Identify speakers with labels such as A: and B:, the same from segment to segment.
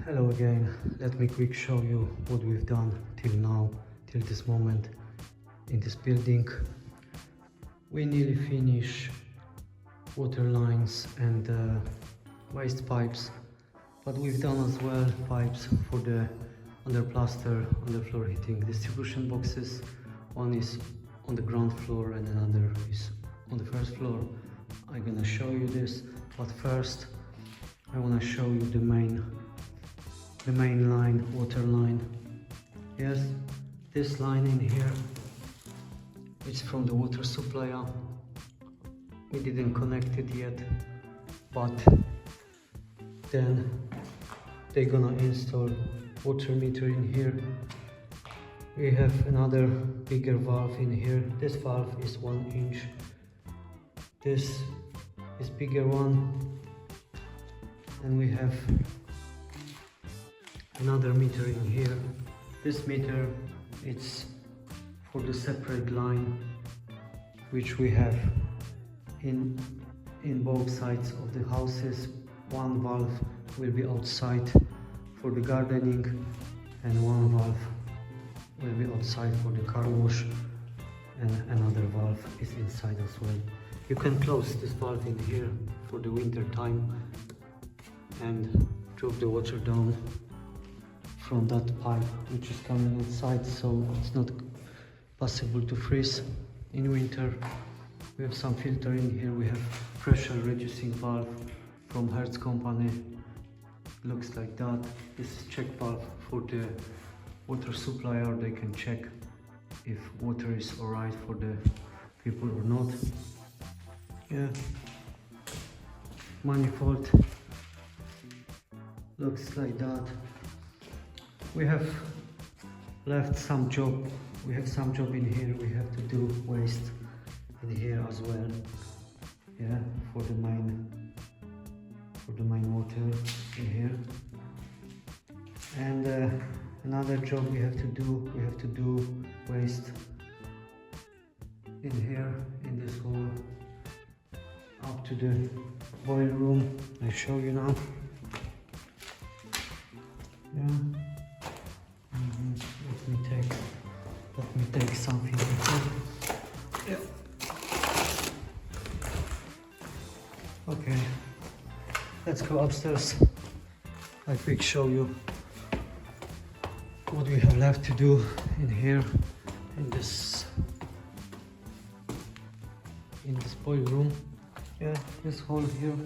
A: Hello again. Let me quick show you what we've done till now, till this moment in this building. We nearly finished water lines and waste pipes, but we've done as well pipes for the under plaster, underfloor heating distribution boxes. One is on the ground floor and another is on the first floor. I'm gonna show you this, but first I wanna show you the main line, water line. Yes, this line in here, it's from the water supplier. We didn't connect it yet, but then they're gonna install water meter in here. We have another bigger valve in here. This valve is 1 inch. This is bigger one, and we have another meter in here. This meter, it's for the separate line which we have in both sides of the houses. One valve will be outside for the gardening and one valve will be outside for the car wash, and another valve is inside as well. You can close this valve in here for the winter time and drop the water down from that pipe which is coming outside, so it's not possible to freeze in winter. We have some filter in here. We have pressure reducing valve from Hertz company. Looks like that. This is check valve for the water supplier. They can check if water is alright for the people or not. Yeah, manifold looks like that. We have left some job. We have some job in here. We have to do waste in here as well. Yeah, for the main water in here. And another job we have to do. We have to do waste in here, in this hole, up to the boiler room. I show you now. Yeah. Let me take something. Yeah. Okay. Let's go upstairs. I quick show you what we have left to do in here, in this boiler room. Yeah, this hole here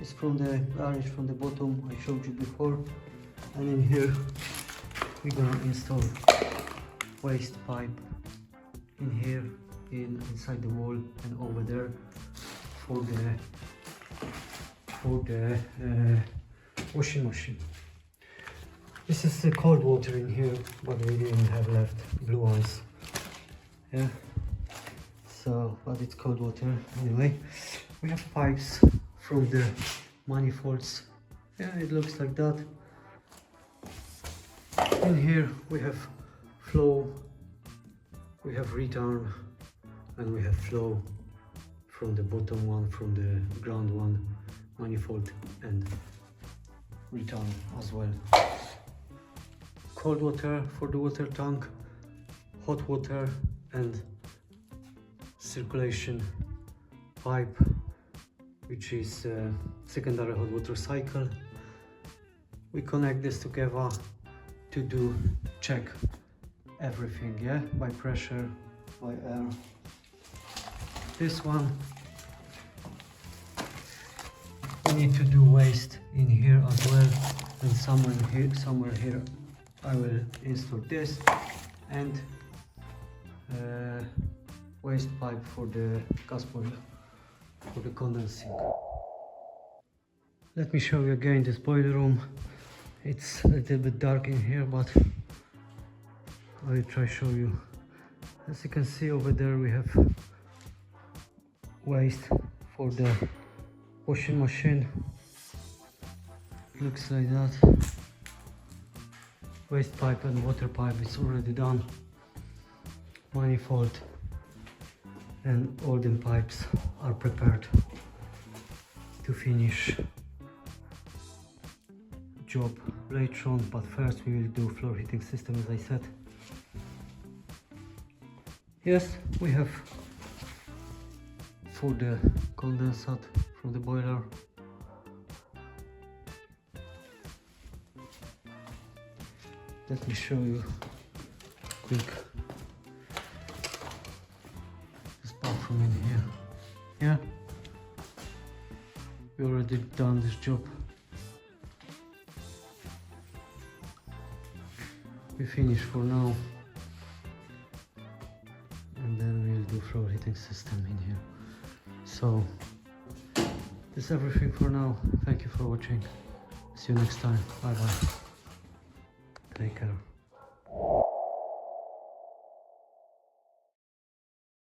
A: is from the garage, from the bottom I showed you before, and in here we're gonna install waste pipe in here, inside the wall, and over there for the washing machine. This is the cold water in here, but we didn't have left blue ones. Yeah, so but it's cold water anyway. We have pipes from the manifolds. Yeah, it looks like that. In here we have flow, we have return, and we have flow from the bottom one, from the ground one, manifold, and return as well. Cold water for the water tank, hot water and circulation pipe, which is secondary hot water cycle. We connect this together to do check everything, yeah, by pressure, by air. This one we need to do waste in here as well, and somewhere here I will install this, and waste pipe for the gas boiler, for the condensing. Let me show you again this boiler room. It's a little bit dark in here, but I will try to show you. As you can see over there, we have waste for the washing machine. Looks like that. Waste pipe and water pipe is already done. Manifold and all the pipes are prepared to finish job later on, but first we will do floor heating system, as I said. Yes, we have for the condensate from the boiler. Let me show you quick this part from in here. Yeah, we already done this job. We finish for now, and then we'll do floor heating system in here. So that's everything for now. Thank you for watching. See you next time. Bye bye. Take care.